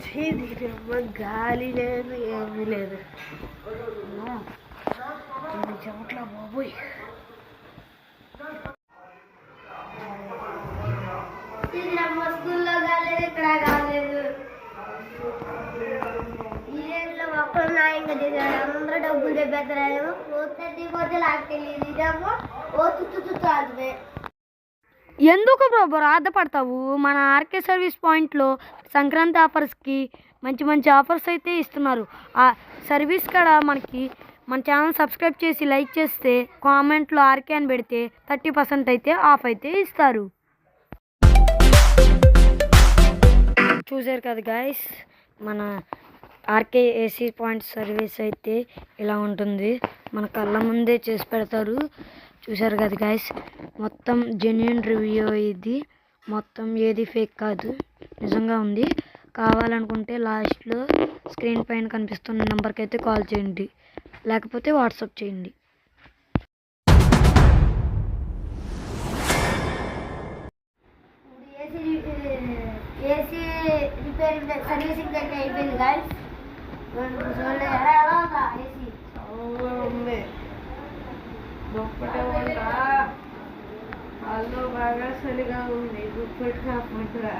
దీనిమ్మ గాలి లేదు, ఏమీ లేదు. చెమట్లా బాబోయ్. స్కూల్లో కాలేదు, ఇక్కడ కాలేదు. ఈ రేట్లో ఒక్కరు న్యాయంగా చేశాడు. అందరూ డబ్బులు తెప్పేస్తారేమో, పోతే నాకు తెలియదు. ఇదేమో ఓ చుట్టూ ఆడుతుంది. ఎందుకు బ్రో బాధపడతావు? మన ఆర్కే సర్వీస్ పాయింట్లో సంక్రాంతి ఆఫర్స్కి మంచి మంచి ఆఫర్స్ అయితే ఇస్తున్నారు. ఆ సర్వీస్ కాడ మనకి మన ఛానల్ సబ్స్క్రైబ్ చేసి లైక్ చేస్తే కామెంట్లో ఆర్కే అని పెడితే 30% అయితే ఆఫ్ అయితే ఇస్తారు. చూసారు కదా గాయస్, మన ఆర్కే ఏసీ పాయింట్ సర్వీస్ అయితే ఇలా ఉంటుంది. మన కళ్ళ ముందే చేసి పెడతారు. చూసారు కదా గాయస్, మొత్తం జెన్యూన్ రివ్యూ. ఇది మొత్తం ఏది ఫేక్ కాదు, నిజంగా ఉంది. కావాలనుకుంటే లాస్ట్లో స్క్రీన్ పైన కనిపిస్తున్న నెంబర్కి అయితే కాల్ చేయండి, లేకపోతే వాట్సాప్ చేయండి. ఏసీ రిపేర్ సర్వీసింగ్ అయితే అయిపోయింది గాయస్. ఏసీ ఉంది, ఒక్కటే ఉంటా. వాళ్ళు బాగా చలిగా ఉంది, గుప్పెట్టు కాకుండా.